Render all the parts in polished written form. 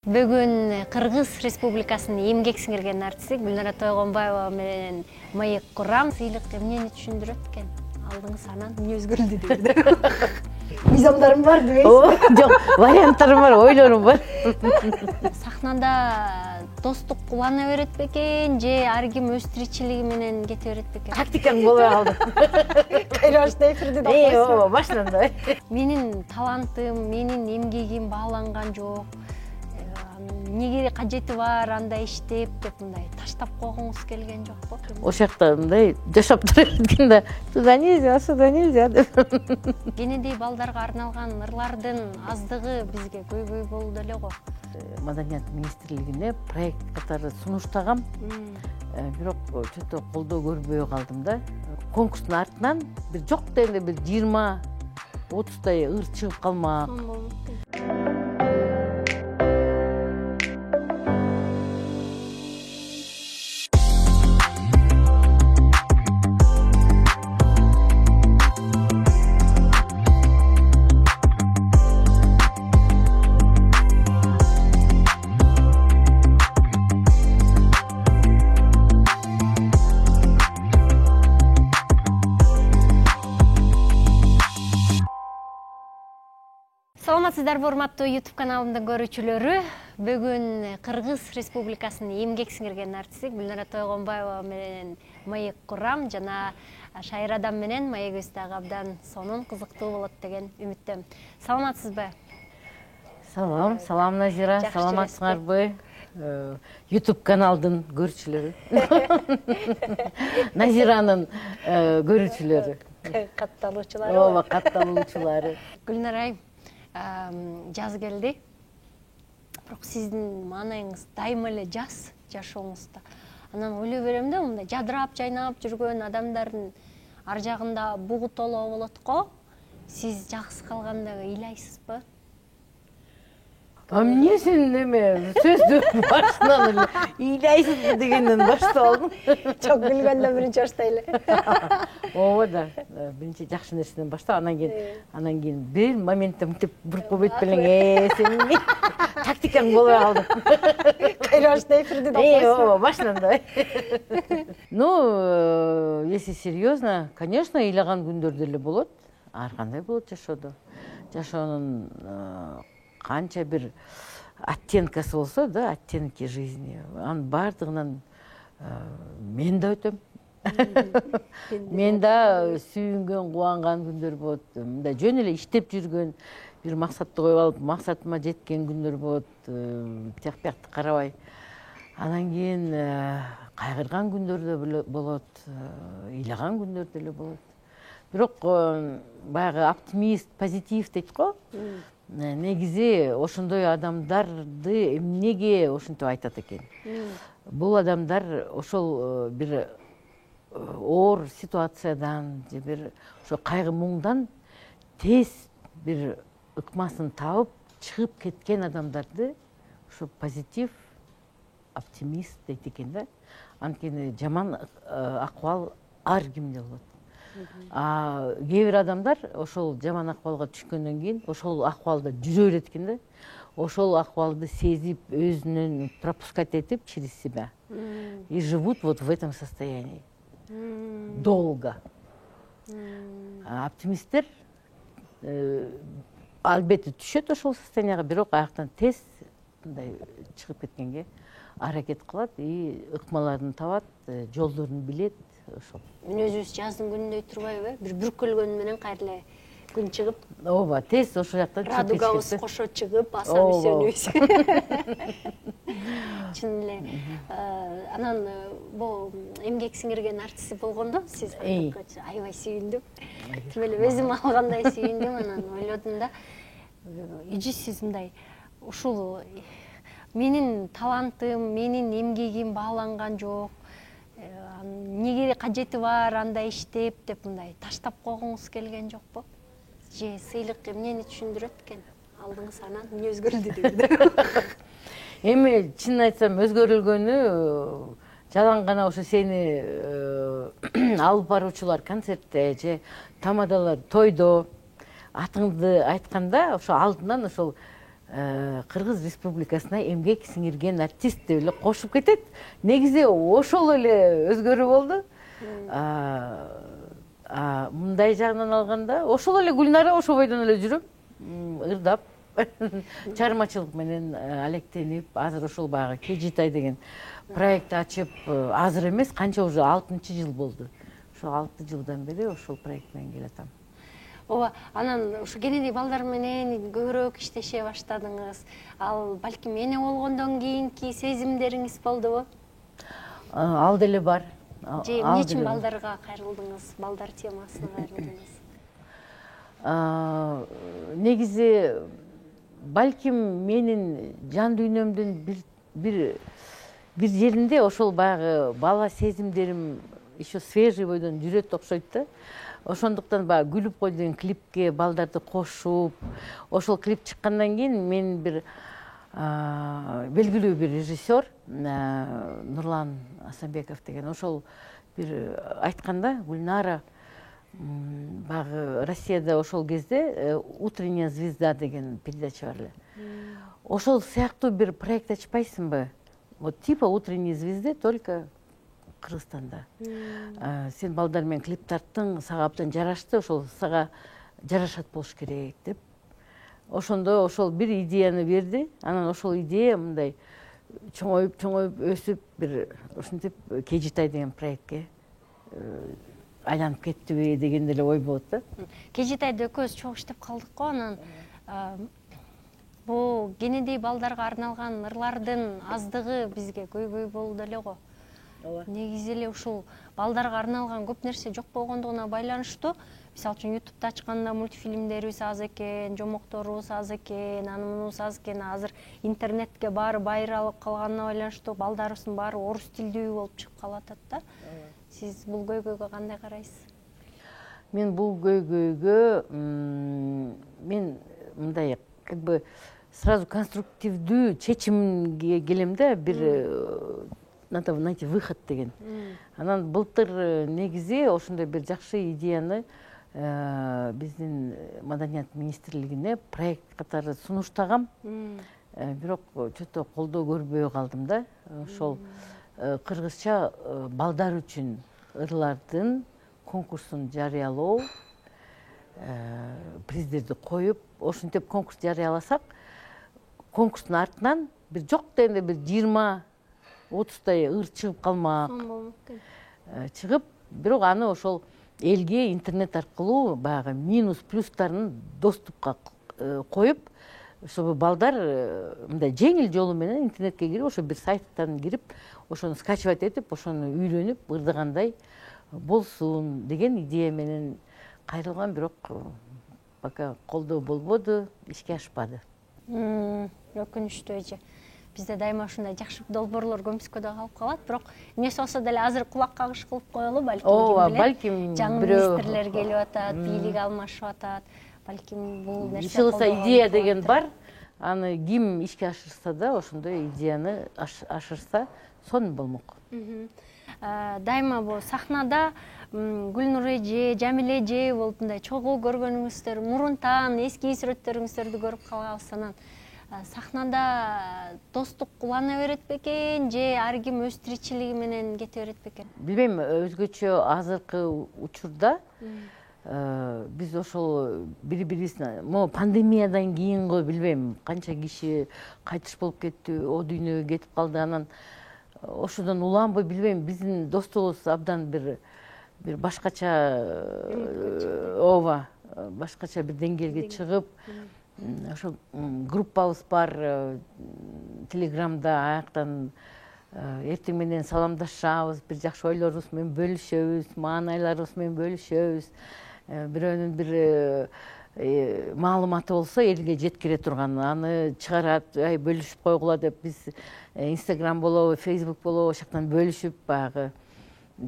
Бүгүн Кыргыз Республикасынын эмгек сиңирген артисти Гүлнара Тойгонбаева менен маек курам. Сыйлык эмнени түшүндүрөт экен? Алдыңыз анан эмне өзгөрүлдү деп. Мизамдарым бар дейсиз? Жок, варианттарым бар, ойлорум бар. Сахнада достук кубана берет бекен, же ар ким өз тиричилиги менен кете берет бекен? Тактикаң болбой калды. Кайрашта эфирде да койсуң. Башынан да. Менин талантым, менин эмгегим бааланган жок. Эмнеге кажети бар анда иштеп деп мындай таштап койгуңуз келген жокпу? Ошол жакта мындай жашап турат экен да. Туда нельзя, сюда нельзя деп. Кенедей балдарга арналган ырлардын аздыгы бизге көйгөй болду эле го. Маданият министрлигине проект катары сунуштагам. Бирок чөтө колдоо көрбөй калдым да. Конкурстун артынан бир жок дегенде бир 20-30 ыр чыгып калмак. Саламатсыздарбы, урматтуу YouTube каналымдын көрүүчүлөрү. Бүгүн Кыргыз Республикасынын эмгек сиңирген артисти Гүлнара Тойгонбаева менен маек курам жана Шайрадан менен маегибиз дагы абдан сонун кызыктуу болот деген үмүттөм. Саламатсызбы? Салам Назира, саламатсыңарбы? YouTube каналдын көрүүчүлөрү. Назиранын көрүүчүлөрү. Катталуучулары. Ооба, катталуучулары. Гүлнара жаз келди. Бирок сиздин маанайыңыз дайыма эле жашооңузда. Анан ойлой берем да, мындай жадырап, жайнап жүргөн адамдардын ар жагында бугу толоо болот го. Сиз жаксы калганда ыйлайсызбы? Эмне сен неме сөздү башынан эле ыйлайсызбы дегенден башталдым. Çok күлгөндөн биринчи баштайлы. Ооба да, биринчи жакшы нерседен баштап, анан кийин бир моментте мынтип буруп койбойт белең, сен тактикаң болбой калды. Кайрашта эфирде да койсуң. Ооба, башынан да. Ну, если серьезно, конечно, ыйлаган күндөр деле болот. Ар кандай болот жашоодо. Жашоонун канча бир оттенкасы болсо да, оттенки жизни. Анын бардыгынан мен да өтөм. Мен да сүйүнгөн, кубанган күндөр болот. Мындай жөн эле иштеп жүргөн, бир максатты коюп алып, максатыма жеткен күндөр болот. Тияк-биякты карабай. Анан кийин кайгырган күндөр да болот, ыйлаган күндөр деле болот. Бирок баягы оптимист, позитив дейт го. Негизи ошондой адамдарды эмнеге ошентип айтат экен? Бул адамдар ошол бир оор ситуациядан же бир ошо кайгы муңдан тез бир ыкмасын табып чыгып кеткен адамдарды ошо позитив, оптимист дейт экен да. Анткени жаман акыбал ар кимде болот. Кээ бир адамдар ошол жаман акыбалга түшкөндөн кийин ошол акыбалда жүрө берет экен да. Ошол акыбалды сезип, өзүнөн пропускать этип через себя. И живут вот в этом состоянии. Долго. Оптимисттер албетте түшөт ошол состоянияга, бирок аяктан тез мындай чыгып кеткенге аракет кылат и ыкмаларын табат, жолдорун билет. Мен өзүбүз жаздын күнүндөй турбайбы? Бир бүркөлгөн менен кайра эле күн чыгып. Ооба, тез ошол жактан чыгып кетишет. Радугабыз кошо чыгып, асабыз сөнүбүз. Чын эле. Анан бул эмгек сиңирген артисти болгондо сиз аябай сүйүндүм. Тим эле өзүм алгандай сүйүндүм, анан ойлодум да. Ижи сиз мындай ушул менин талантым, менин эмгегим бааланган жок. Эмнеге кажети бар анда иштеп деп мындай таштап койгуңуз келген жокпу? Же сыйлык эмнени түшүндүрөт экен? Алдыңыз анан эмне өзгөрүлдү деп. Эми чынын айтсам өзгөрүлгөнү жалаң гана ошо сени алып баруучулар концертте же тамадалар тойдо атыңды айтканда ошо алдынан ошол Кыргыз Республикасына эмгек сиңирген артист деп эле кошуп кетет. Негизи ошол эле өзгөрүү болду. Мындай жагынан алганда, ошол эле Гүлнара ошол бойдон эле жүрөм, ырдап, чыгармачылык менен алектенип, азыр ошол баягы Кежитай деген проект ачып, азыр эмес, канча уже 6-жыл болду. Ошол 6 жылдан бери ошол проект менен келатам. Ооба, анан ушу кенедей балдар менен көбүрөөк иштеше баштадыңыз. Ал балким эне болгондон кийинки сезимдериңиз болдубу? Ал деле бар. Же эмне үчүн балдарга кайрылдыңыз? Балдар темасына кайрылдыңыз? Негизи балким менин жан дүйнөмдүн бир жеринде ошол баягы бала сезимдерим еще свежий бойдон жүрөт окшойт да. Ошондуктан баягы күлүп кой деген клипке балдарды кошуп, ошол клип чыккандан кийин мен бир белгилүү бир режиссер Нурлан Асанбеков деген ошол бир айтканда, Гүлнара баягы Россияда ошол кезде «Утренняя звезда» деген передача бар эле. Ошол сыяктуу бир проект ачпайсыңбы? Вот типа «Утренней звезды» только Кыргызстанда. Сен балдар менен клип тарттың, сага абдан жарашты, ошол сага жарашат болуш керек деп. Ошондо ошол бир идеяны берди. Анан ошол идея мындай чоңоюп өсүп, бир ушинтип Кежитай деген проектке айланып кеттиби деген деле ой болот да. Кежитайда экөөбүз чоң иштеп калдык го, анан бул кенедей балдарга арналган ырлардын аздыгы бизге көйгөй болду эле го. Негизи эле ушул балдарга арналган көп нерсе жок болгондугуна байланыштуу. Мисалы үчүн YouTube'да ачканда мультфильмдерибиз аз экен, жомокторубуз аз экен, аныбыз аз экен. Азыр интернетке баары байыралып калганына байланыштуу балдарыбыздын баары орус тилдүү болуп чыгып калатат да. Сиз бул көйгөйгө кандай карайсыз? Мен бул көйгөйгө мен мындай как бы сразу конструктивдүү чечимге келем да, бир надо найти выход деген. Анан былтыр негизи ошондой бир жакшы идеяны биздин Маданият министрлигине проект катары сунуштагам. Бирок чөтө колдоо көрбөй калдым да. Ошол кыргызча балдар үчүн ырлардын конкурсун жарыялоо, приздерди коюп, ошентип конкурс жарыяласак, конкурстун артынан бир жок дегенде бир 20-30 ыр чыгып калмак. Чыгып, бирок аны ошол элге интернет аркылуу баягы минус плюстарын доступка коюп, чтобы балдар мындай жеңил жолу менен интернетке кирип, ошо бир сайттан кирип, ошону скачивать этип, ошону үйрөнүп, ырдагандай болсун деген идея менен кайрылган, бирок пока колдоо болбоду, ишке ашпады. Өкүнүчтүү эже. Бизде дайыма ушундай жакшы долбоорлор көмүскөдө калып калат, бирок эмнеси болсо деле азыр кулак кагыш кылып коелу, балким. Ооба, балким жаңы министрлер келип атат, бийлик алмашып атат. Балким бул нерсе ишилса идея деген бар. Аны ким ишке ашырса да, ошондой идеяны ашырса, сонун болмок. Дайыма бул сахнада Гүлнур эже, Жамиле эже болуп мындай чогуу көргөнүңүздөр, мурунтан эски сүрөттөрүңүздөрдү көрүп калабыз. Анан сахнада достук улана берет бекен, же ар ким өз тиричилиги менен кете берет бекен? Билбейм, өзгөчө азыркы учурда биз ошол бири-бирибиздин пандемиядан кийинги билбейм канча киши кайтыш болуп кетти, о дүйнөгө кетип калды. Анан ошодон уланбай билбейм, биздин достугубуз абдан бир башкача, ооба, башкача бир деңгээлге чыгып, ошо группабыз бар Телеграмда, аяктан эртең менен саламдашабыз, бир жакшы ойлорубуз менен бөлүшөбүз, маанайларыбыз менен бөлүшөбүз. Бирөөнүн бир маалыматы болсо элге жеткире турган, аны чыгарат, бөлүшүп койгула деп биз Instagram болобу, Facebook болобу, ошоктон бөлүшүп, баягы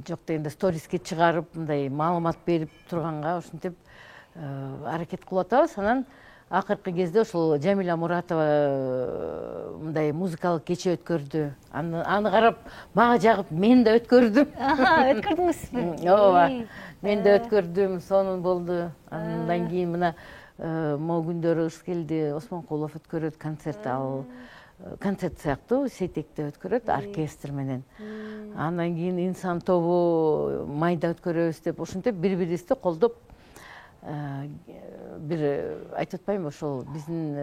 жок дегенде сториске чыгарып, мындай маалымат берип турганга ошентип аракет кылып атабыз. Анан акыркы кезде ошол Жамиля Муратова мындай музыкалык кече өткөрдү. Аны карап, мага жагып, мен да өткөрдүм. Өткөрдүңүзбү? Ооба. Мен да өткөрдүм, сонун болду. Андан кийин мына могу күндөрү Ышкелди Осмонкулов өткөрөт концерт, ал концерт сыяктуу Сейтекте өткөрөт оркестр менен. Андан кийин инсан тобу майда өткөрөбүз деп ушинтип бири-бирибизди колдоп бир айтып атпайбы, ошол биздин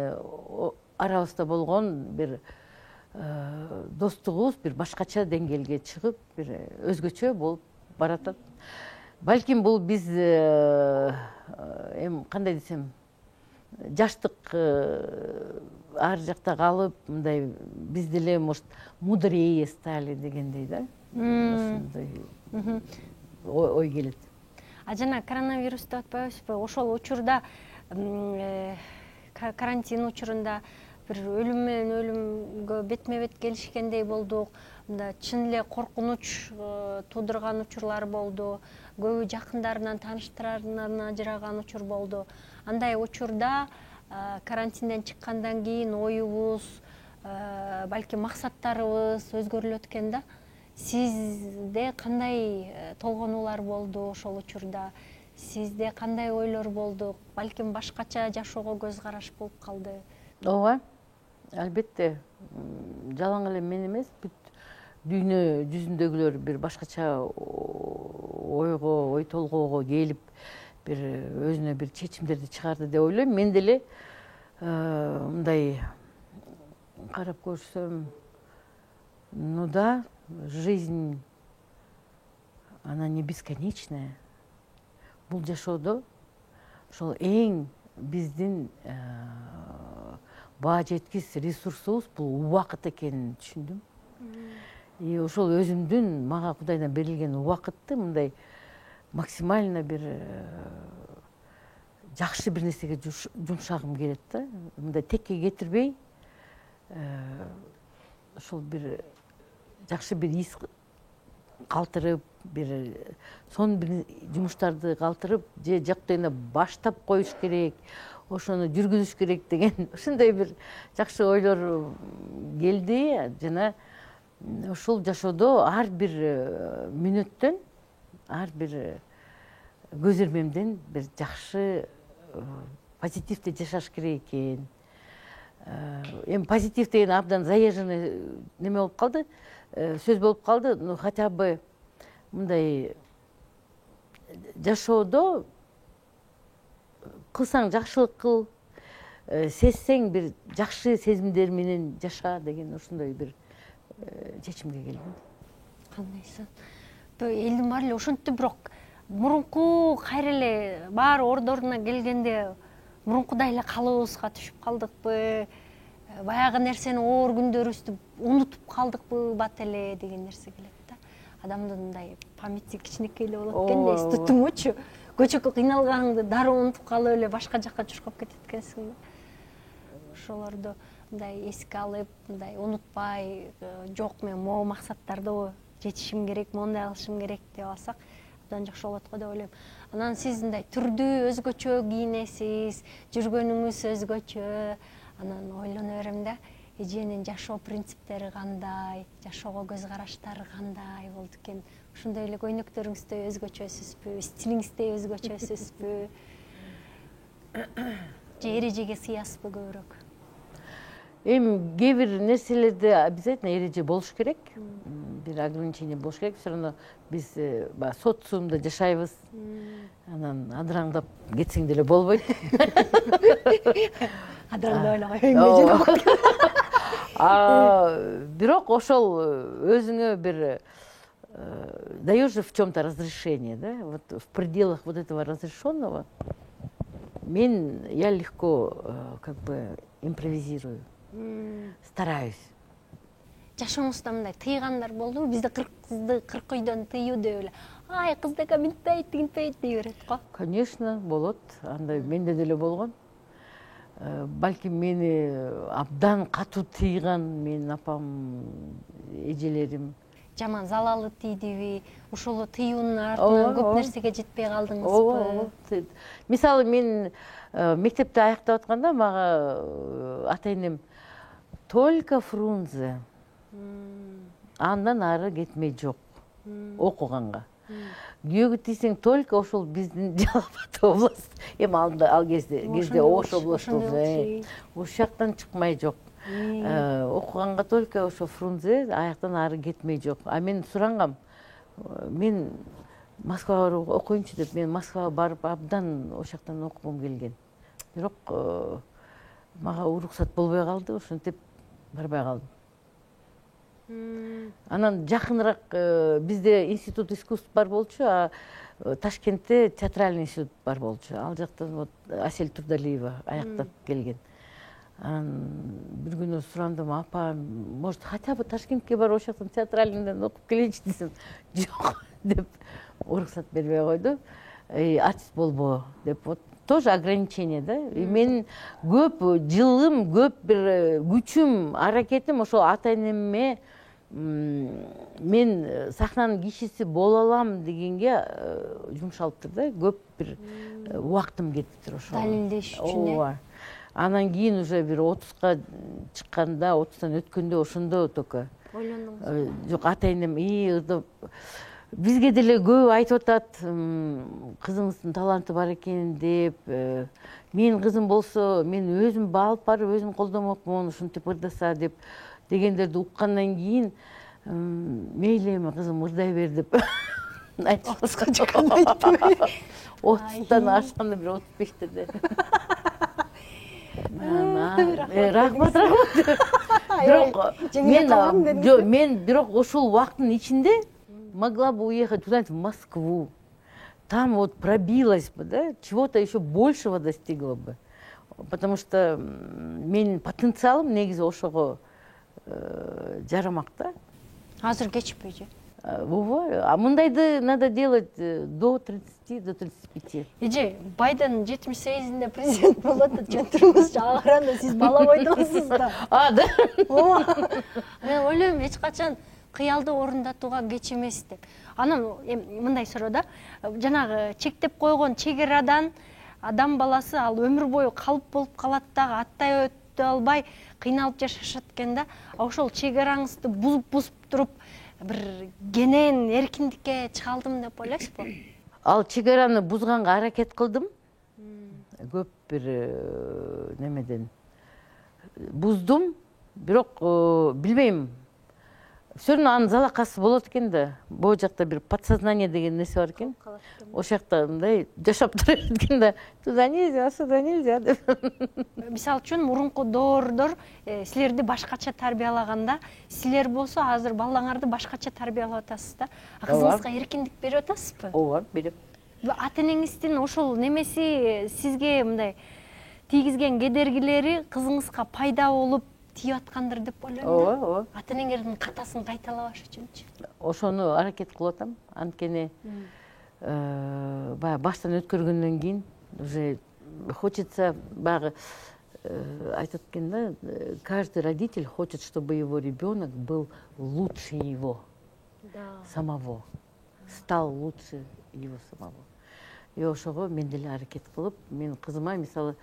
арабызда болгон бир достугубуз бир башкача деңгээлге чыгып, бир өзгөчө болуп баратат. Балким бул биз кандай десем, жаштык ар жакта калып, мындай биз деле может мудрее стали дегендей да. Ошондой ой келет. Жана коронавирус деп атпайбызбы? Ошол учурда карантин учурунда бир өлүм менен өлүмгө бетме-бет келишкендей болдук. Мында чын эле коркунуч туудурган учурлар болду. Көбү жакындарынан, тааныштарынан ажыраган учур болду. Андай учурда карантинден чыккандан кийин оюбуз, балким максаттарыбыз өзгөрүлөт экен да. Сизде кандай толгонуулар болду ошол учурда? Сизде кандай ойлор болду? Балким башкача жашоого көз караш болуп калды. Ооба, албетте. Жалаң эле мен эмес, бүт дүйнө жүзүндөгүлөр бир башкача ойго, ой толгоого келип, бир өзүнө бир чечимдерди чыгарды деп ойлойм. Мен деле мындай карап көрсөм, ну да, жизнь, она не бесконечная. Бул жашоодо ошол эң биздин баа жеткис ресурсубуз бул убакыт экенин түшүндүм. И ошол өзүмдүн мага Кудайдан берилген убакытты мындай максимально бир жакшы бир нерсеге жумшагым келет да. Мындай текке кетирбей, ошол бир жакшы бир ис калтырып, бир сонун бир жумуштарды калтырып, же жок дегенде баштап коюш керек, ошону жүргүзүш керек деген ушундай бир жакшы ойлор келди. Жана ушул жашоодо ар бир мүнөттөн, ар бир көзөрмемден бир жакшы позитивде жашаш керек экен. Эми позитив деген абдан заезженный неме болуп калды, сөз болуп калды. Ну хотя бы мындай жашоодо кылсаң жакшылык кыл, сезсең бир жакшы сезимдер менен жаша деген ушундай бир чечимге келдим. Кандайсың? Элдин баары эле ошентип, бирок мурунку кайра эле баары ордоруна келгенде мурункудай эле калыбыбызга түшүп калдыкпы? Баягы нерсени оор күндөрүбүздү унутуп калдыкпы бат эле деген нерсе келет да. Адамдын мындай памяти кичинекей эле болот экенде, эс тутумучу. Көчөккө кыйналганыңды дароо унутуп калып эле башка жакка чуркап кетет экенсиң да. Ошолорду мындай эске алып, мындай унутпай, жок мен могу максаттарды жетишим керек, мондай кылышым керек деп алсак, абдан жакшы болот го деп ойлойм. Анан сиз мындай түрдүү өзгөчө кийинесиз, жүргөнүңүз өзгөчө. Анан ойлоно берем да, эженин жашоо принциптери кандай, жашоого көз караштары кандай болду экен? Ошондой эле көйнөктөрүңүздөй өзгөчөсүзбү, стилиңиздей өзгөчөсүзбү? Же эрежеге сыясызбы көбүрөөк? Эми кээ бир нерселерде обязательно эреже болуш керек, бир ограничение болуш керек. Все равно биз социумда жашайбыз, анан адыраңдап кетсең деле болбойт. Адыраңдап эле Бирок ошол өзүңө бир даешь же в чем-то разрешение, да? Вот в пределах вот этого разрешенного я легко как бы импровизирую. Стараюсь. Жашооңузда мындай тыйгандар болдубу? Бизде кызды 40 үйдөн тыюу деп эле, ай кыз дека мынтпейт, тигинтпейт дей берет го. Конечно, болот. Андай менде деле болгон. Балким мени абдан катуу тыйган менин апам, эжелерим. Жаман залалы тийдиби? Ушул тыюунун артынан көп нерсеге жетпей калдыңызбы? Мисалы мен мектепте аяктап атканда мага ата-энем только Фрунзе. Андан ары кетмей жок окуганга. күйөөгө тийсең только ошол биздин Жалал Абад область, эми ал кезде Ош областы болчу. Ошол жактан чыкмай жок. Окуганга только ошо Фрунзе, аяктан ары кетмей жок. А мен сурангам, мен Москвага барып окуйнчу деп, мен Москвага барып абдан ошол жактан окугум келген. Бирок мага уруксат болбой калды, ошентип барбай калдым. Анан жакыныраак бизде институт искусств бар болчу, а Ташкентте театральный институт бар болчу. Ал жактан вот Асель Турдалиева аяктап келген. Bir күнү сурандым, апа, может, хотя бы Ташкентке барып ошол жактан театральныйдан окуп келейинчи десем, жок деп уруксат бербей койду. Артист болбо деп, вот тоже ограничение, да. Мен көп жылым, көп бир күчүм, аракетим ошол ата-энеме мен сахнанын кишиси боло алам дегенге жумшалыптыр да. Көп бир убактым кетиптир ошого. Далилдеш үчүн. Ооба. Анан кийин уже бир 30ка чыкканда, 30тан өткөндө ошондо только Ойлондуңуз. жок, ата-энем бизге деле көп айтып атат, кызыңыздын таланты бар экен деп. Менин кызым болсо, мен өзүм алып барып, өзүм колдомокмун, ушинтип ырдаса деп дегендерди уккандан кийин, мейли эми кызым ырдай бер деп айтып атат. 30тан ашканда бир 35-те. Рахмат. Бирок мен бирок ошол убакыттын ичинде могла бы уехать куда-нибудь в Москву. Там вот пробилась бы, да, чего-то еще большего достигла бы. Потому что менин потенциалым негизи ошого жарамак да. Азыр кечпейби. А мындайды надо делать до 30, до 35. Эже, Байден 78-inde президент болот, жөнтүрүңүзчү агаранда сиз бала бойдосуз да. Да. Мен ойлойм, эч качан кыялды орундатууга кеч эмес деп. Анан мындай суроо да, жанагы чектеп койгон чегерадан адам баласы ал өмүр бою калып болуп калат дагы, аттай өтө албай кыйналып жашашат экен да. Ошол чегераңызды бузуп туруп бир кенен эркиндикке чыга алдым деп ойлойсузбу? Ал чегараны бузганга аракет кылдым. Көп бир немеден буздум, бирок билбейм. Все равно анын залакасы болот экен да. Бул жакта бир подсознание деген нерсе бар экен. Ошол жакта мындай жашап турат экен да. Туда нельзя, сюда нельзя деп. Мисалы үчүн мурунку доордор силерди башкача тарбиялаганда, силер болсо азыр балаңарды башкача тарбиялап атасыз да. Кызыңызга эркиндик берип атасызбы? Ооба, берем. Ата-энеңиздин ошол немеси сизге мындай тийгизген кедергилери кызыңызга пайда болуп тийип аткандыр деп ойлойм да. Ооба. Ата-энеңердин катасын кайталабаш үчүнчү. Ошону аракет кылып атам. Анткени баягы баштан өткөргөндөн кийин уже хочется баягы айтат экен да, каждый родитель хочет, чтобы его ребенок был лучше его самого, стал лучше его самого. И ошого мен деле аракет кылып, мен кызыма мисалы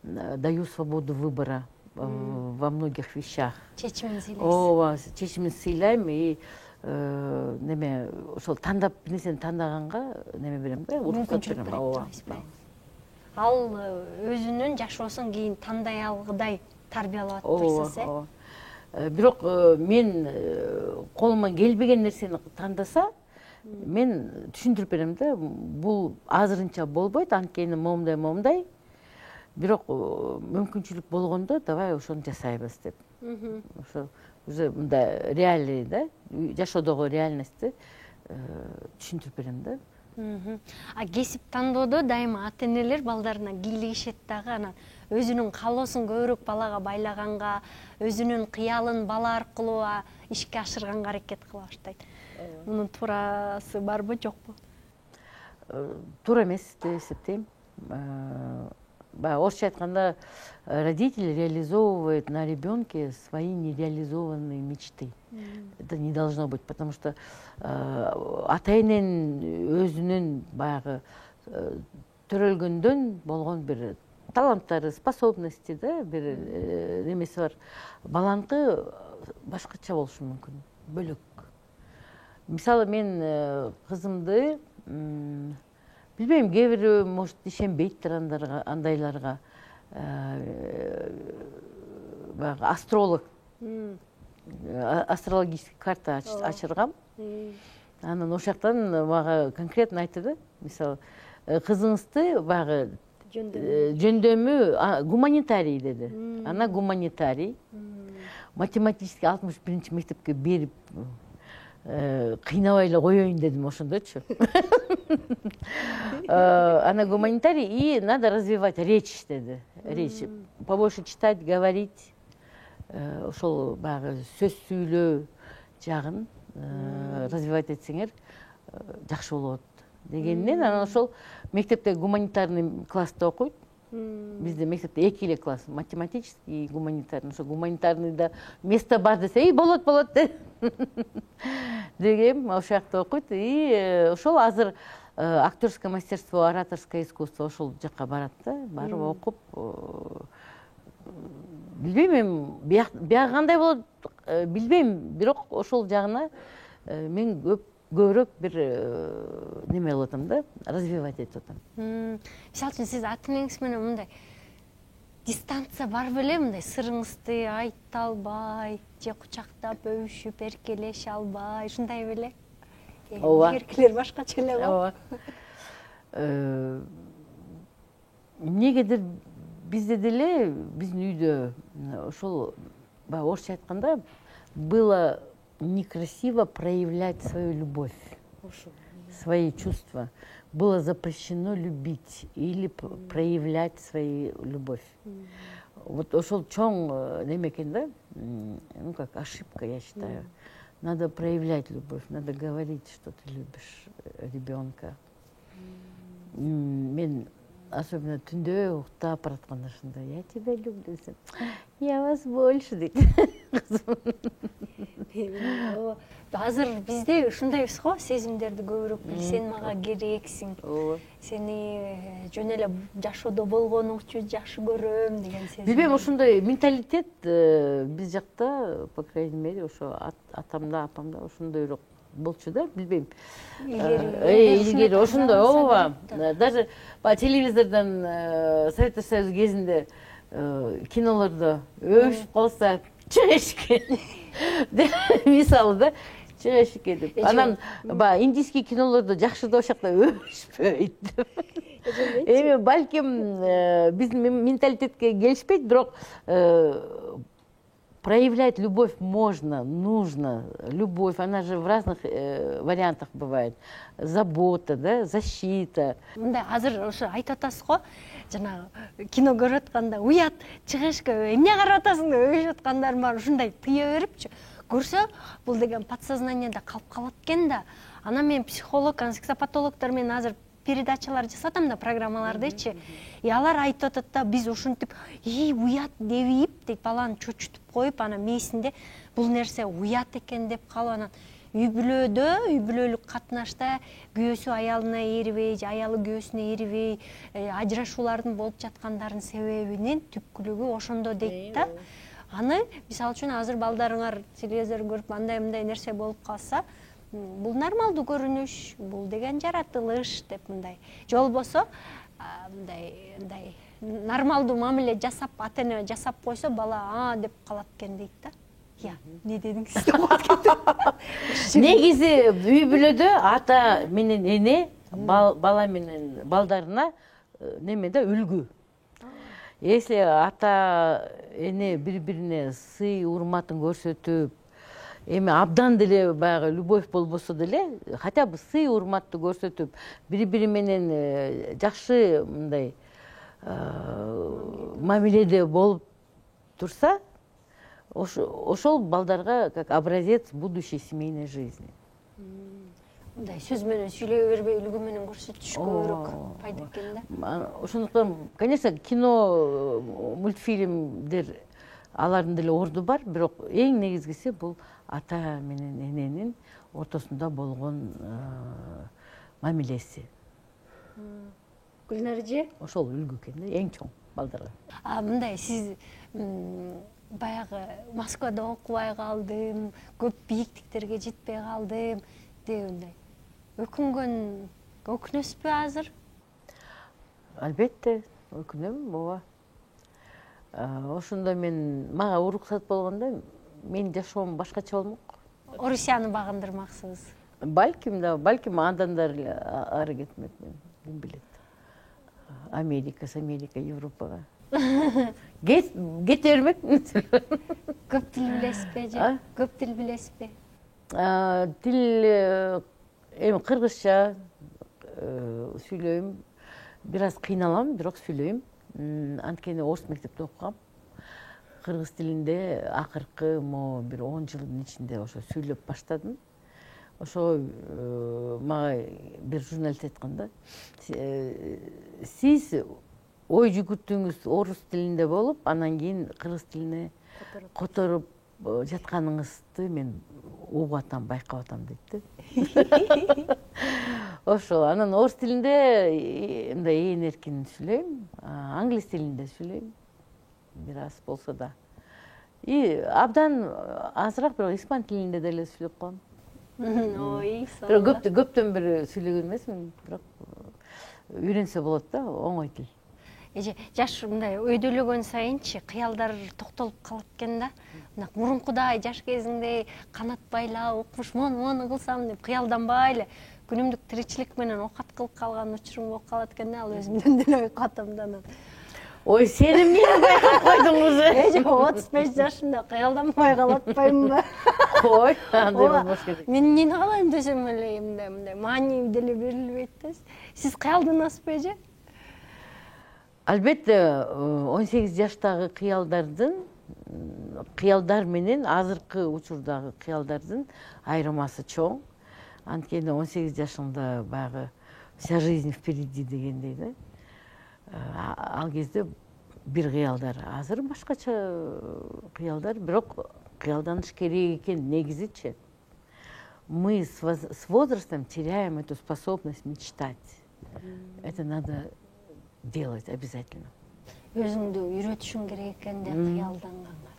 даю свободу выбора во многих вещах. Чечимин сыйлайсыз. Ооба, чечимин сыйлайм и неме ошол тандап нерсени тандаганга неме берем да, уруксат берем. Ооба. Ал өзүнүн жашоосун кийин тандай алгыдай тарбиялап атпайсыз, Бирок мен колуман келбеген нерсени тандаса, мен түшүндүрүп берем да, бул азырынча болбойт, анткени момундай. Бирок мүмкүнчүлүк болгондо давай ошону жасайбыз деп. Ошо уже мындай реалий да, жашоодогу реальностьти түшүндүрүп берем да. А кесип тандоодо дайыма ата-энелер балдарына кийлигишет дагы, анан өзүнүн каалоосун көбүрөөк балага байлаганга, өзүнүн кыялын бала аркылуу ишке ашырганга аракет кыла баштайт. Мунун туурасы барбы, жокпу? Туура эмес деп эсептейм. Орысча айтканда, родитель реализовывает на ребенке свои нереализованные мечты. Это не должно быть, потому что ата-эненин өзүнүн баягы төрөлгөндөн болгон бир таланттары, способности, да, бир немеси бар. Баланыкы башкача болушу мүмкүн, бөлөк. мисалы мен кызымды билбейм, кээ бирөө может ишенбейттир андайларга. Баягы астролог, астрологический карта ачыргам. Анан ошоктон мага конкретно айтты да, мисалы кызыңызды баягы жөндөмү гуманитарий деди. Ана гуманитарий, математический 61 мектепке берип кыйнабай эле коеюн дедим ошондочу. Она гуманитарий, и надо развивать речь деди. Речь. Побольше читать, говорить. Ошол баягы сөз сүйлөө жагын развивать этсеңер жакшы болот дегенден, анан ошол мектепте гуманитарный класста окуйт. Бизде мектепте 2 эле класс, математический и гуманитарный. Ошо гуманитарныйда место бар десе, болот дегем, ошол жакта окуйт. И ошол азыр актерское мастерство, ораторское искусство ошол жакка барат да, барып окуп. Билбейм эми биягы кандай болот, билбейм, бирок ошол жагына мен көбүрөөк бир неме кылып атам да, развивать этип атам. Мисалы үчүн сиз ата энеңиз менен мындай дистанция бар беле, мындай сырыңызды айта албай, же кучактап өбүшүп эркелеше албай, ушундай беле? Ооба. Эркелер башкача эле го. Ооба. Эмнегедир бизде деле, биздин үйдө ошол орусча айтканда было некрасиво проявлять свою любовь, свои чувства. Было запрещено любить или проявлять свою любовь. Вот ошол чоң неме экен да, ну как ошибка, я считаю. Надо проявлять любовь, надо говорить, что ты любишь ребенка. Мен особенно түндө уктап баратканда ушундай, я тебя люблю десем, я вас больше дейт. Азыр бизде ушундайбыз го, сезимдерди көбүрөөк бил, сен мага керексиң. Сени жөн эле жашоодо болгонуң үчүн жакшы көрөм деген сезим. Билбейм, ошондой менталитет биз жакта, по крайней мере, ошо атамда, апамда ошондойрок болчу да, билбейм. Илгери ошондой, ооба. Даже по телевизордон Совет Союзу кезинде кинолордо өбүшүп калса, чык эшикке. Мисалы да, чык эшикке деп. Анан индийский кинолордо жакшы да ошакта өбүшпөйт деп. Эми балким биздин менталитетке келишпейт, бирок проявлять любовь можно, нужно. Любовь, она же в разных вариантах бывает. Забота, да, защита. Мындай азыр ошо айтып атасыз го, жана кино көрүп атканда уят, чыгышка эмне карап атасың деп өбүшүп аткандар бар, ушундай тыя берипчи. Көрсө, бул деген подсознаниеда калып калат экен да. Анан мен психолог, сексопатологдор менен азыр передачалар жасатам да, программалардычы. И алар айтып атат да, биз ушинтип, уят деп дейт, баланы чочутуп коюп, анан мээсинде бул нерсе уят экен деп калып, анан үй бүлөлүк катнашта күйөөсү аялына эрибей, аялы күйөөсүнө эрибей, ажырашуулардын болуп жаткандардын себебинин түпкүлүгү ошондо дейт да. Аны, мисалы үчүн, азыр балдарыңар телевизор көрүп, андай нерсе болуп калса, бул нормалдуу көрүнүш, бул деген жаратылыш деп мындай. Же болбосо, мындай нормалдуу мамиле жасап, ата эне жасап койсо, бала деп калат экен дейт да. Не дедиңиз деп атат. Негизи үй бүлөдө ата менен эне бала менен балдарына немеде үлгү. Если ата эне бири-бирине сый, урматын көрсөтүп, эми абдан деле баягы любовь болбосо деле, хотя бы сый, урматты көрсөтүп, бири-бири менен жакшы мындай мамиледе болуп турса, ошол балдарга как образец будущей семейной жизни. Мындай сөз менен сүйлөй бербей, үлгү менен көрсөтүш көбүрөөк пайда экен да. Ошондуктан, конечно, кино, мультфильмдер алардын деле орду бар, бирок эң негизгиси бул ата менен эненин ортосунда болгон мамилеси. Гүлнар эже? Ошол үлгү экен да, эң чоң балдарга. Мындай сиз баягы Москвада окубай калдым, көп бийиктиктерге жетпей калдым кетти мындай өкүнөсүзбү азыр? Албетте өкүнөм, ооба. Ошондо мага уруксат болгондо менин жашоом башкача болмок. Орусияны багындырмаксыз. Балким андан да ары кетмек, ким билет. Америка, Европага. Кете бермек. Көп тил билесизби же? Көп тил билесизби? Тил эми кыргызча сүйлөйм. Бир аз кыйналам, бирок сүйлөйм. Анткени орус мектепте окугам. Кыргыз тилинде акыркы бир 10 жылдын ичинде ошо сүйлөп баштадым. Ошо мага бир журналист айткан да, сиз ой жүгүртүүңүз орус тилинде болуп, анан кийин кыргыз тилине которуп жатканыңызды мен угуп атам, байкап атам дейт. Ошол, анан орус тилинде мындай ээн эркин сүйлөйм, англис тилинде сүйлөйм, бир аз болсо да. И абдан азыраак бирок испан тилинде деле сүйлөп коем. Ой, Бирок көптөн бери сүйлөгөн эмесмин, бирок үйрөнсө болот да, оңой тил. Эже жаш мындай өйдөлөгөн сайынчы кыялдар токтолуп калат экен да. Мурункудай жаш кезиңдей канат байлап, укмуш мону кылсам деп кыялданбай эле күнүмдүк тиричилик менен окат кылып калган учуруң болуп калат экен да, ал өзүмдөн деле ойгоп атам да. Ой, сен эмнени байкап койдуң уже? Эже 35 жашымда кыялданбай калып атпаймынбы? Кой, андай болбош керек. Мен эмнени кылайын десем эле мындай маани деле берилбейт да. Сиз кыялданасызбы эже? Албетте, 18 жаштагы кыялдар менен азыркы учурдагы кыялдардын айырмасы чоң. Анткени 18 жашыңда баягы вся жизнь впереди дегендей да. Ал кезде бир кыялдар, азыр башкача кыялдар, бирок кыялданыш керек экен негизичи. Мы с возрастом теряем эту способность мечтать. Это надо делать обязательно. Өзүңдү үйрөтүшүң керек экен да кыялданганга.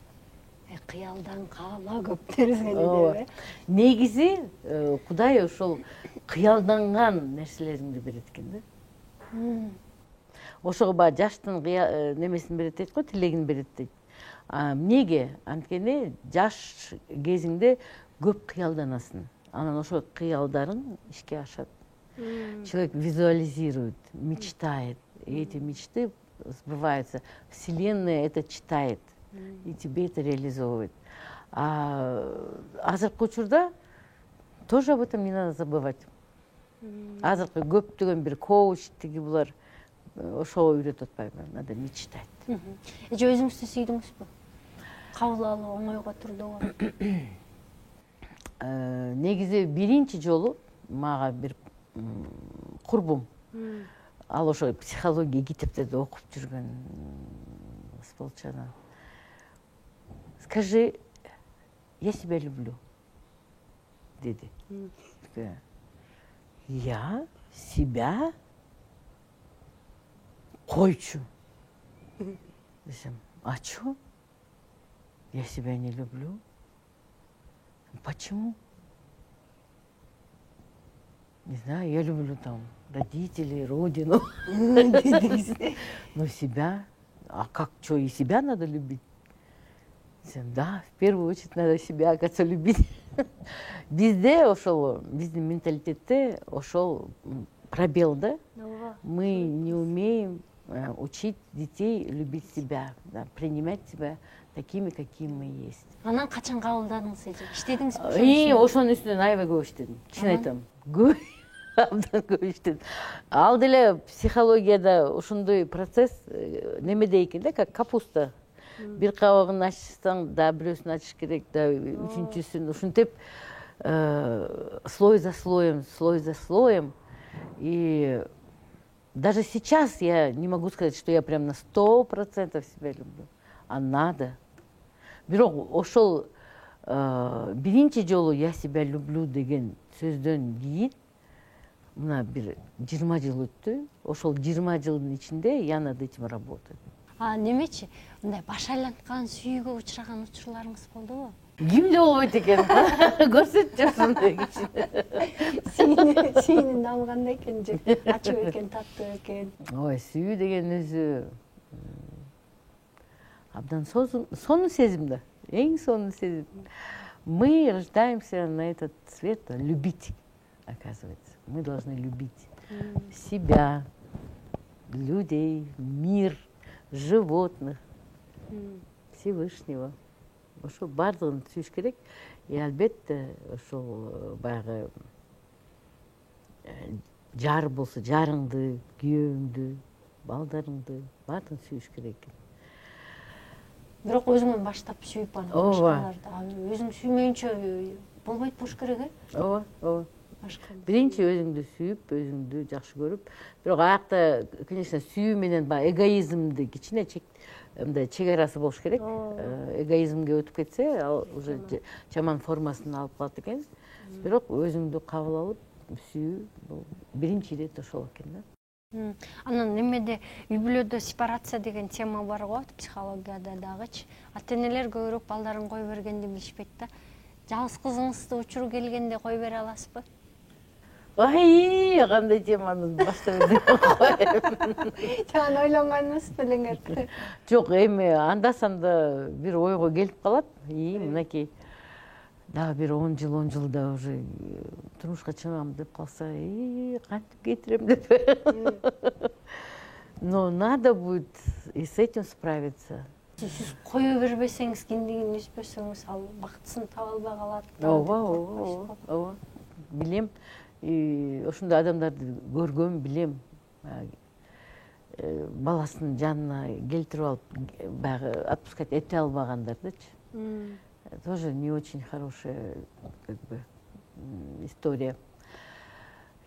Кыялдан каала көп дерсең эле. Негизи Кудай ошол кыялданган нерселериңди берет экен да. Ошого баягы жаштын немесин берет дейт го, тилегин берет дейт. Эмнеге? Анткени жаш кезиңде көп кыялданасың. Анан ошо кыялдарың ишке ашат. Человек визуализирует, мечтает. И эти мечты сбываются. Вселенная это читает. И тебе это реализовывает. Азыркы учурда тоже об этом не надо забывать. Азыркы көптөгөн бир коуч тиги булар ошого үйрөтүп атпайбы, надо мечтать. Эже өзүңүздү сүйдүңүзбү? Кабыл алуу оңойго турдубу? Негизи биринчи жолу мага бир курбум, ал ошо психология китептерди окуп жүргөн сполчадан. Скажи, я себя люблю, деди. Я себя койчу. Десем, а чё? Я себя не люблю. Почему? Не знаю, я люблю там родителей, родину. Но себя, а как, что, и себя надо любить? Да, в первую очередь надо себя, оказывается, любить. Бизде ошол, биздин менталитетте ошол пробел, да? Мы не умеем учить детей любить себя, да, принимать себя такими, какими мы есть. Анан качан кабылдадыңыз эже? Иштедиңизби? Ошонун үстүнөн аябай көп иштедим. Чын айтам. Абдан көп иштедим. Ал деле психологияда ошондой процесс немеде экен да, как капуста. Бир кабыгын ачсаң, да бирөөсүн ачыш керек, да үчүнчүсүн, ушинтип слой за слоем. И даже сейчас я не могу сказать, что я прям на 100% себя люблю, а надо. Бирок ошол биринчи жолу я себя люблю деген сөздөн кийин мына бир 20 жыл өттү. Ошол 20 жылдын ичинде я над этим работаю. Немечи, мындай баш айланткан, сүйүүгө учураган учурларыңыз болдубу? Кимде болбойт экен? Көрсөтчү ушундай кишини. Сүйүүнүн дамы кандай экен же? Ачуу экен, таттуу экен. Ой, сүйүү деген өзү абдан сонун сезим да. Эң сонун сезим. Мы рождаемся на этот свет любить, оказывается. Мы должны любить себя, людей, мир, животных, Всевышнего. Ошол бардыгын сүйүш керек. Албетте ошол баягы жар болсо жарыңды, күйөөңдү, балдарыңды бардыгын сүйүш керек экен. Бирок өзүңөн баштап сүйүп анан башкаларды өзүң сүймөйүнчө болбойт болуш керек, э? Ооба, ооба. Биринчи өзүңдү сүйүп, өзүңдү жакшы көрүп, бирок аякта, конечно, сүйүү менен баягы эгоизмди кичине мындай чек арасы болуш керек. Эгоизмге өтүп кетсе, ал уже жаман формасын алып калат экен. Бирок өзүңдү кабыл алып сүйүү бул биринчи ирет ошол экен да. Анан немеде үй бүлөдө сепарация деген тема бар го, психологияда дагычы. Ата-энелер көбүрөөк балдарын кой бергенди билишпейт да. Жалгыз кызыңызды учуру келгенде кой бере аласызбы? Ай, кандай теманы баштап элдим. Жана ойлонгонуңуз белеңер. Жок, эми анда-санда бир ойго келип калат. Мынакей дагы бир 10 жылда уже турмушка чыгам деп калса, кантип кетирем деп. Но надо будет и с этим справиться. Сиз кое бербесеңиз, киндигин үзбөсөңүз, ал бактысын таба албай калат. Ооба. Билем. Ошондой адамдарды көргөм, билем. Баласынын жанына келтирип алып, баягы отпускать эте албагандардычы. Тоже не очень хорошая, как бы, история.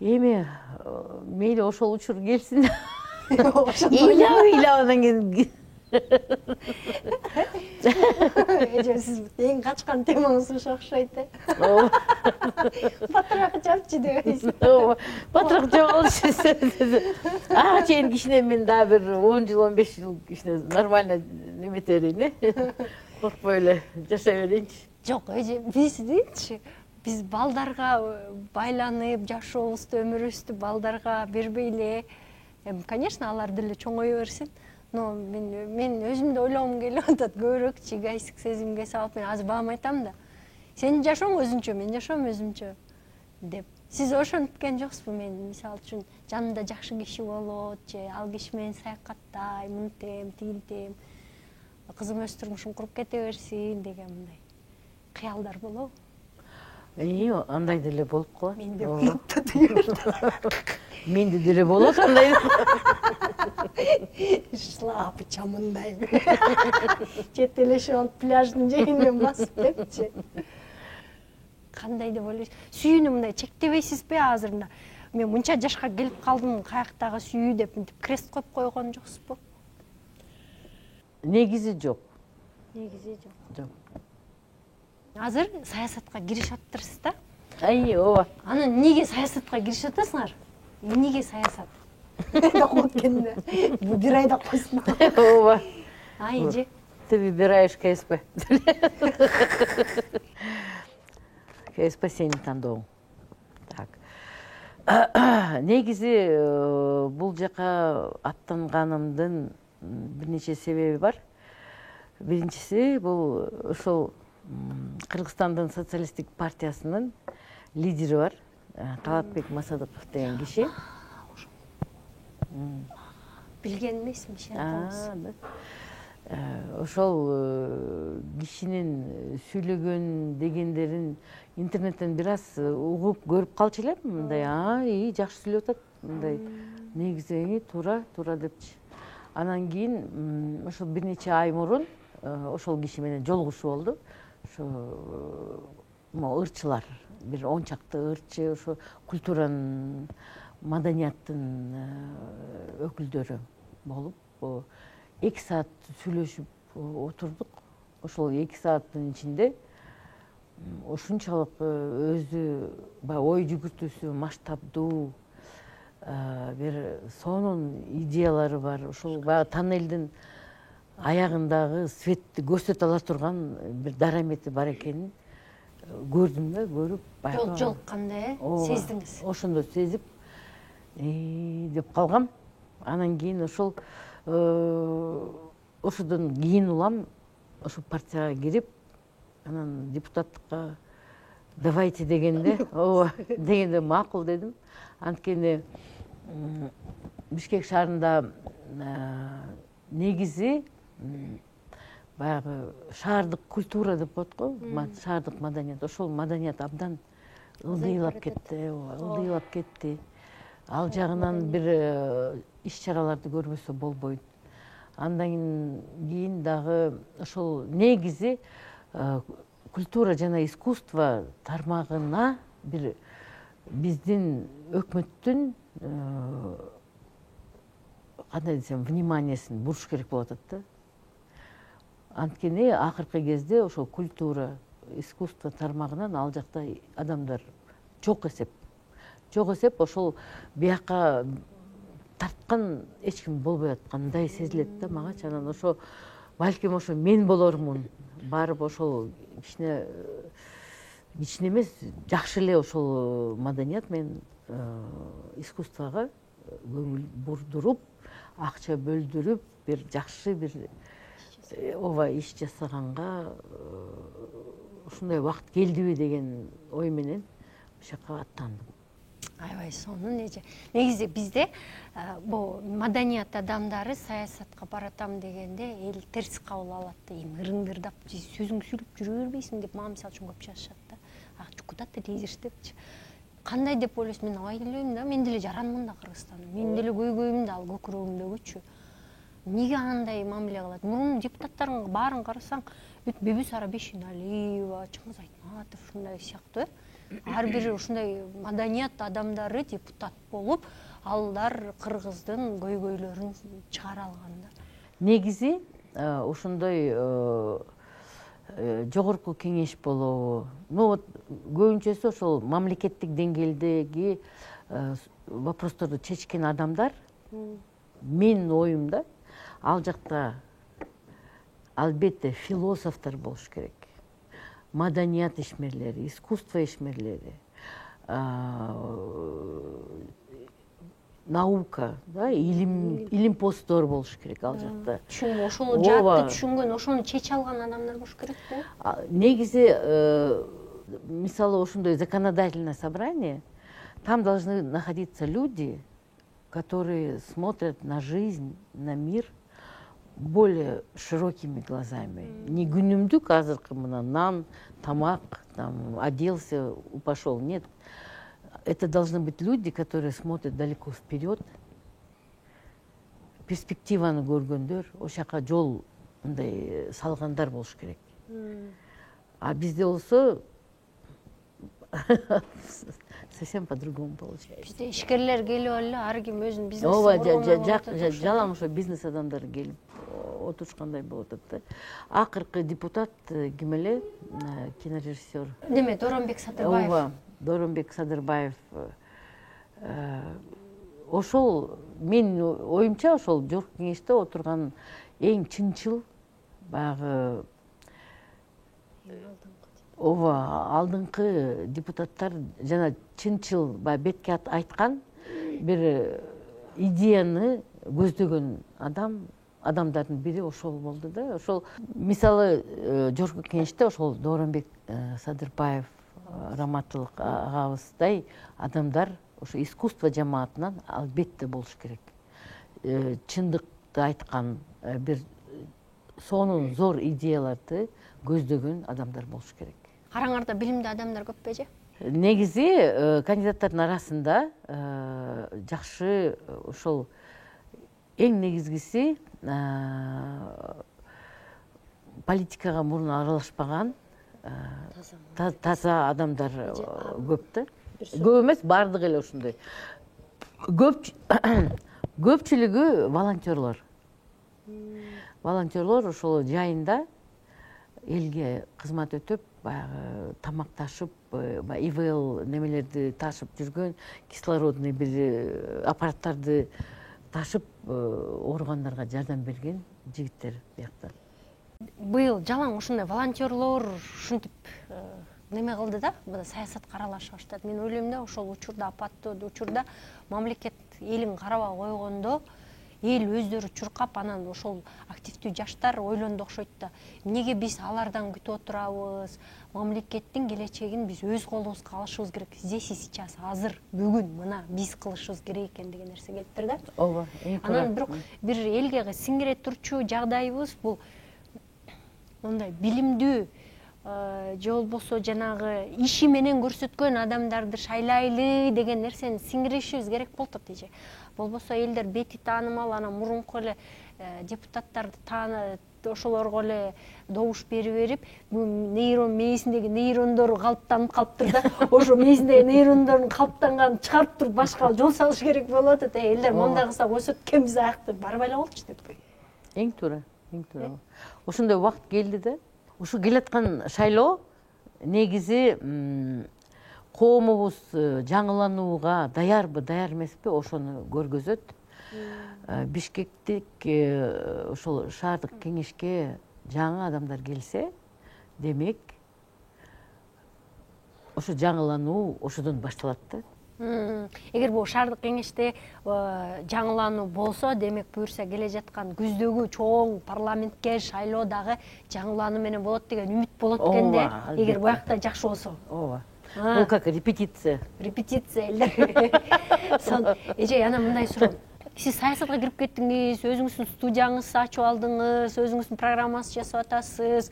Эми мейли ошол учур келсин. Ыйлап анан кийин. Эже сиз эң качкан темаңыз ошо окшойт, э? Батыраак жапчы дебейсиз. Батыраак жабылчу. Ага чейин кичине мен дагы бир 10 жыл, 15 жыл кичине нормально неметерин, э? Коркпой эле жашай берейинчи. Жок, эже биздичи, биз балдарга байланып, жашообузду, өмүрүбүздү балдарга бербей эле, конечно, алар деле чоңое берсин. Но мен өзүм да ойлогум келип атат, көбүрөөкчү эгоисттик сезимге салып, мен азыр баам айтам да. Сенин жашооң өзүнчө, мен жашоом өзүмчө деп. Сиз ошенткен жоксузбу? Мен мисалы үчүн жанымда жакшы киши болот, же ал киши менен саякаттайм, мынтем, тигинтем. Кызым өз турмушун куруп кете берсин деген мындай кыялдар болобу? Андай деле болуп калат. Менде болуп да дейбир. Менде деле болот андай. Шлапы чамындай. Четелешип алып пляждын жээгинен басып депчи. Кандай деп ойлойсуз? Сүйүүнү мындай чектебейсизби азыр? Мен мынча жашка келип калдым, каяктагы сүйүү деп мынтип крест коюп койгон жоксузбу? Негизи жок. Негизи жок. Жок. Азыр саясатка киришип атырсыз да? Ооба. Анан неге саясатка киришип атасыңар? Неге саясат? Документ келди. Бу бир айда койсун. Ооба. Эже. Ты выбираешь КСП. КСП сенин тандооң. Так. Негизи бул жака аттанганымдын бир нече себеби бар. Биринчиси бул ошол Кыргызстандын социалисттик партиясынын лидери бар, Талатбек Масадыков деген киши. Билген эмесмин, шентемиз. Ошол кишинин сүйлөгөн дегендерин интернеттен бир аз угуп көрүп калчу элем, мындай, жакшы сүйлөп атат, мындай негизи туура депчи. Анан кийин ошол бир нече ай мурун ошол киши менен жолугушуу болду. Ошо ырчылар, бир 10 чакты ырчы, ошо культуранын, маданияттын өкүлдөрү болуп, 2 саат сүйлөшүп отурдук. Ошол 2 сааттын ичинде ушунчалык өзү ой жүгүртүүсү масштабдуу, бир сонун идеялары бар. Ошол баягы тоннелдин аягындагы светти көрсөтө ала турган бир дарамети бар экенин көрдүм да, көрүп Жол жолукканда сездиңиз. ошондо сезип деп калгам. Анан кийин ошол ошодон кийин улам ошол партияга кирип, анан депутаттыкка давайте дегенде, дегенде макул дедим. Анткени Бишкек шаарында негизи баягы шаардык культура деп коет го, шаардык маданият. Ошол маданият абдан ылдыйлап кетти, ылдыйлап кетти. Ал жагынан бир иш-чараларды көрбөсө болбойт. Андан кийин дагы ошол негизи культура жана искусство тармагына бир биздин өкмөттүн кандай десем, вниманиесин буруш керек болуп атат да. Анткени акыркы кезде ошол культура, искусство тармагынан ал жакта адамдар жок эсеп. Жок эсеп, ошол бияка тарткан эч ким болбой аткандай сезилет да магачы. Анан ошо балким ошо мен болормун. Барып ошол кичине эмес, жакшы эле ошол маданият мен искусствого көңүл бурдуруп, акча бөлдүрүп, бир жакшы бир ооба иш жасаганга ушундай убакыт келдиби деген ой менен ошол аттандым. Аябай сонун эже. Негизи бизде бул маданият адамдары саясатка баратам дегенде эл терс кабыл алат да, ырыңдырдап, сөзүң сүйлөп жүрө бербейсиң деп мага мисалы үчүн көп чачышат да. Куда ты лезешь депчи. Кандай деп ойлойсуң, мен ойлойм да, мен деле жаранмын да Кыргызстанда. Мен деле көйгөйүм да ал көкүрөгүмдөгүчү. Эмнеге андай мамиле кылат? Мурун депутаттардын баарын карасаң, Бибисара Бейшеналиева, Чыңгыз Айтматов ушундай сыяктуу. Ар бир ушундай маданият адамдары депутат болуп, алдар Кыргыздын көйгөйлөрүн чыгара алган да. Негизи ошондой жогорку кеңеш болобу. Көбүнчөсү ошол мамлекеттик деңгээлдеги вопросторду чечкен адамдар, менин оюмда, ал жакта албетте философтор болуш керек. Маданият ишмерлери, искусство ишмерлери, наука, илим посттор болуш керек ал жакта. Ошол жаатты түшүнгөн, ошону чече алган адамдар болуш керек да. Негизи, мисалы, ошондой законодательное собрание, там должны находиться люди, которые смотрят на жизнь, на мир более широкими глазами. Не күнүмдүк азыркы мына нан, тамак, там оделся, пошел. Нет. Это должны быть люди, которые смотрят далеко вперед, перспективаны көргөндөр, ошака жол мындай салгандар болуш керек. А бизде болсо совсем по-другому получается. Бизде ишкерлер келип эле ар ким өзүнүн бизнесин Ооба, жалаң ошо бизнес адамдары келип отурушкандай болуп атат да. Акыркы депутат ким эле? Кинорежиссер. Неме, Доронбек Садырбаев. Ооба, Доронбек Садырбаев. Ошол менин оюмча ошол жогорку кеңеште отурган эң чынчыл баягы алдыңкы депутаттар жана чынчыл бетке айткан бир идеяны көздөгөн адамдардын бири ошол болду да. Ошол мисалы жогорку кеңеште ошол Доронбек Садырбаев, Раматылык агабыздай адамдар ошо искусство жамаатынан албетте болуш керек. Чындыкты айткан бир сонун зор идеяларды көздөгөн адамдар болуш керек. Караңарда билимдүү адамдар көп беже? Негизи кандидаттардын арасында жакшы ошол эң негизгиси политикага мурун аралашпаган таза адамдар көп да. Көп эмес, бардыгы эле ушундай. Көпчүлүгү волонтерлор. Волонтерлор ошол жайында элге кызмат өтөп, баягы тамак ташып, ИВЛ немелерди ташып жүргөн, кислородный бир аппараттарды ташып ооругандарга жардам берген жигиттер биякта. Быйыл жалаң ушундай волонтерлор ушинтип неме кылды да, мына саясатка аралаша баштады. Мен ойлойм да, ошол учурда, апаттуу учурда мамлекет элин карабай койгондо, эл өздөрү чуркап, анан ошол активдүү жаштар ойлонду окшойт да. Эмнеге биз алардан күтүп отурабыз? Мамлекеттин келечегин биз өз колубузга алышыбыз керек. Здесь и сейчас, азыр, бүгүн мына биз кылышыбыз керек экен деген нерсе келиптир да. Ооба. Анан бир элге сиңире турчу жагдайыбыз бул мындай билимдүү же болбосо жанагы иши менен көрсөткөн адамдарды шайлайлы деген нерсени сиңиришибиз керек болуп атат. Болбосо элдер бети таанымал, анан мурунку эле депутаттарды ошолорго эле добуш берип, нейрон мээсиндеги нейрондору калыптанып калыптыр да, ошо мээсиндеги нейрондордун калыптанганын чыгарып туруп башка жол салыш керек болуп атат. Элдер мондай кылса койсок кембиз аякты барбай эле болчу деп. Эң туура, эң туура. Ошондой убакыт келди да. Ушу келаткан шайлоо негизи коомубуз жаңыланууга даярбы, даяр эмеспи, ошону көргөзөт. Бишкектик ошол шаардык кеңешке жаңы адамдар келсе, демек ошо жаңылануу ошодон башталат да. Эгер бул шаардык кеңеште жаңылануу болсо, демек буюрса келе жаткан күздөгү чоң парламентке шайлоо дагы жаңылануу менен болот деген үмүт болот экен да. Эгер буякта жакшы болсо. Ооба. Бул как репетиция. Репетиция элдер. Эже ана мындай суроо. Сиз саясатка кирип кеттиңиз, өзүңүздүн студияңызды ачып алдыңыз, өзүңүздүн программаңызды жасап атасыз.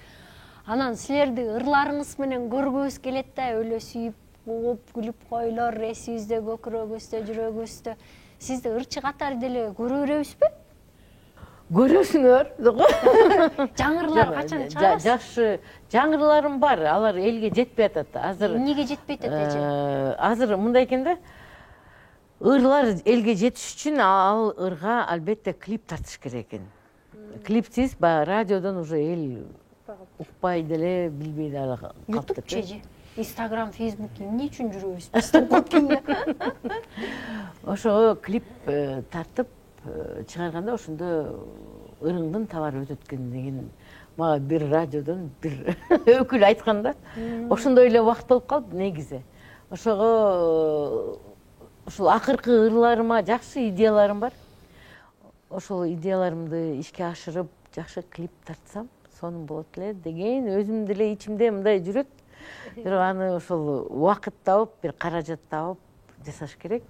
Анан силерди ырларыңыз менен көргүбүз келет да, өлө сүйүп күлүп койлор эсибизде, көкүрөгүбүздө, жүрөгүбүздө. Сизди ырчы катары деле көрө беребизби? Көрөсүңөр. Жаңырлар качан чыгарасыз? Жакшы жаңырларым бар, алар элге жетпей атат. Азыр эмнеге жетпей атат эже? Азыр мындай экен да. Ырлар элге жетиш үчүн ал ырга албетте клип тартыш керек экен. Клипсиз радиодон уже эл укпай деле, билбей деле калып YouTube чеже. Instagram, Facebook эмне үчүн жүрөбүз? Биз ошого клип тартып чыгарганда ошондо ырыңдын табары өтөт экен деген мага бир радиодон бир өкүл айткан да. Ошондой эле убакыт болуп калды негизи. Ошого ушул акыркы ырларыма жакшы идеяларым бар. Ошол идеяларымды ишке ашырып, жакшы клип тартсам, сонун болот эле деген өзүм деле ичимде мындай жүрөт. Бирок аны ошол убакыт тауып, бир каражат тауып жасаш керек.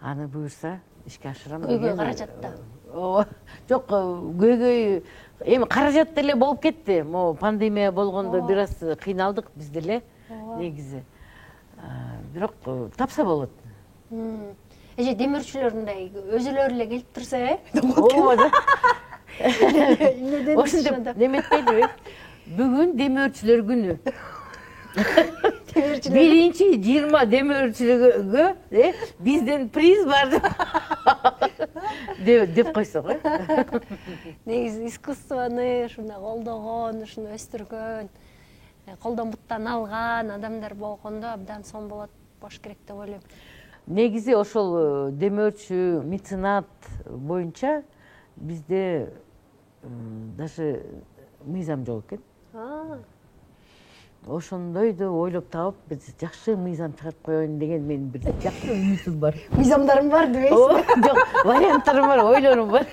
Аны буюрса ишке ашырам деген. Көйгөй каражатта. Ооба. Жок, көйгөй эми каражат деле болуп кетти. Могу пандемия болгондо бир аз кыйналдык биз деле негизи. Бирок тапса болот. Эже демирчилер мындай өзүлөрү эле келип турса, Ооба. Ошентип неметпейдиби? Бүгүн демирчилер күнү. Биринчи 20 демирчилерге бизден приз бар деп койсок. Негизи искусствону ушундай колдогон, ушуну өстүргөн, колдон-буттан алган адамдар болгондо абдан сонун болот болуш керек деп ойлойм. Негизи ошол демөөрчү меценат боюнча бизде даже мыйзам жок экен. Ошондойду ойлоп таап, биз жакшы мыйзам чыгарып коеюн деген менин бир жакшы үмүтүм бар. Мыйзамдарым бар дебейсизби? Жок, варианттарым бар, ойлорум бар.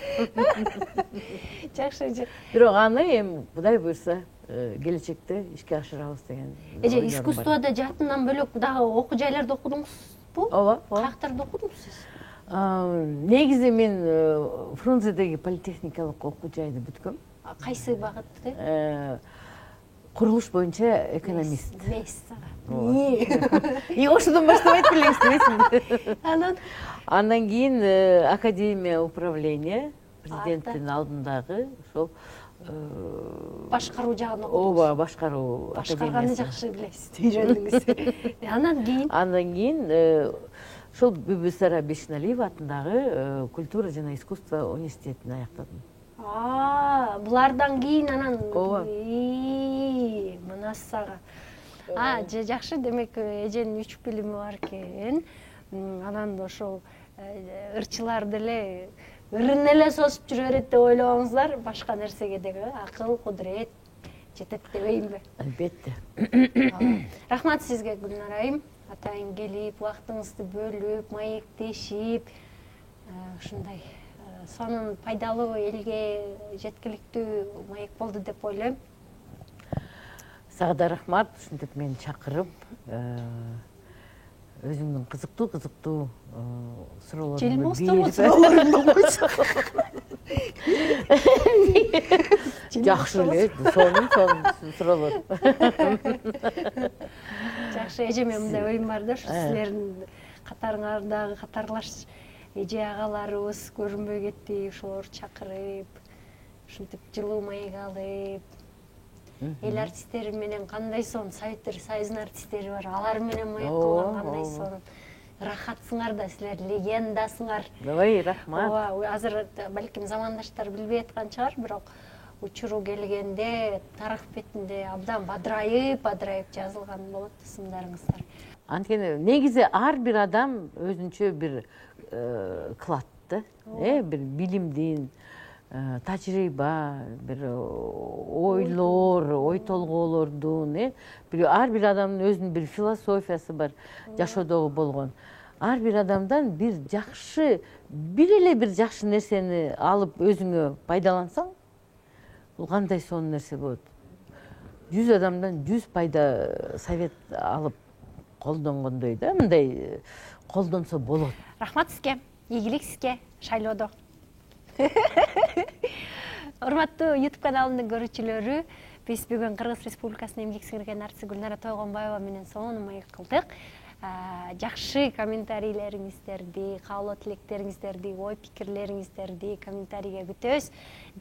Жакшы. Бирок аны эми Кудай буйрса келечекте ишке ашырабыз деген. Эже искусствода жаатынан бөлөк дагы окуу жайларда окудуңузбу? Ооба. Каяктарда окудуңуз сиз? Негизи мен Фрунзедеги политехникалык окуу жайды бүткөм. Кайсы багытты? Курулуш боюнча экономист. Месяц. Ошондон баштабайт белеңиз. Анан кийин Академия управления, президенттин алдындагы ошол башкаруу жагын окудуңуз. Ооба, башкаруу академиясы. Башкарганы жакшы билесиз, үйрөндүңүз. Андан кийин ошол Бүбүсара Бешналиева атындагы культура жана искусство университетин аяктадым. Булардан кийин анан Ооба. Мынасага. Жакшы, демек эженин 3 билими бар экен. Анан ошол ырчылар деле ырын эле сосуп жүрө берет деп ойлобоңуздар, башка нерсеге деги акыл, кудурет жетет дебейинби? Албетте. Рахмат сизге, Гүлнар айым. Атайын келип, убактыңызды бөлүп, маектешип, ушундай сонун пайдалуу, элге жеткиликтүү маек болду деп ойлойм. Сага да рахмат, ушинтип мени чакырып, өзүңдүн кызыктуу суроолоруңду жакшы эле, сонун суроолор. Жакшы, эже менен мындай оюм бар да, ушу силердин катарыңардагы катарлаш эже агаларыбыз көрүнбөй кетти, ошолорду чакырып, ушинтип жылуу маек алып, эл артисттери менен кандай сонун, Советтер Союзунун артисттери бар, алар менен маек кылган кандай сонун. Рахатсыңар да, силер легендасыңар. Ой, рахмат. Ооба, азыр балким замандаштар билбей аткан чыгар, бирок учуру келгенде тарых бетинде абдан бадырайып жазылган болот сымдарыңыздар. Анткени негизи ар бир адам өзүнчө бир кылат да, бир билимдин, тажрыйба, бир ойлор, ой толгоолордун, ар бир адамдын өзүнүн бир философиясы бар, жашоодогу болгон. Ар бир адамдан бир жакшы, бир эле бир жакшы нерсени алып өзүңө пайдалансаң, бул кандай сонун нерсе болот. 100 адамдан 100 пайда совет алып колдонгондой да, мындай колдонсо болот. Рахмат сизге, ийгилик сизге шайлоодо. Урматтуу YouTube каналынын көрүүчүлөрү, биз бүгүн Кыргыз Республикасынын эмгек сиңирген артисти Гүлнара Тойгонбаева менен сонун маек кылдык. Жакшы комментарийлериңиздерди, каалоо тилектериңиздерди, ой пикирлериңиздерди комментарийге күтөбүз.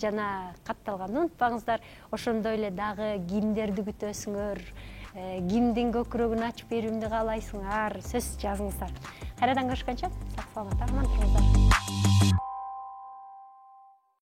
Жана катталганды унутпаңыздар. Ошондой эле дагы кимдерди күтөсүңөр, кимдин көкүрөгүн ачып берүүмдү каалайсыңар, сөз жазыңыздар. Кайрадан көрүшкөнчө, сак саламатта аман туруңуздар.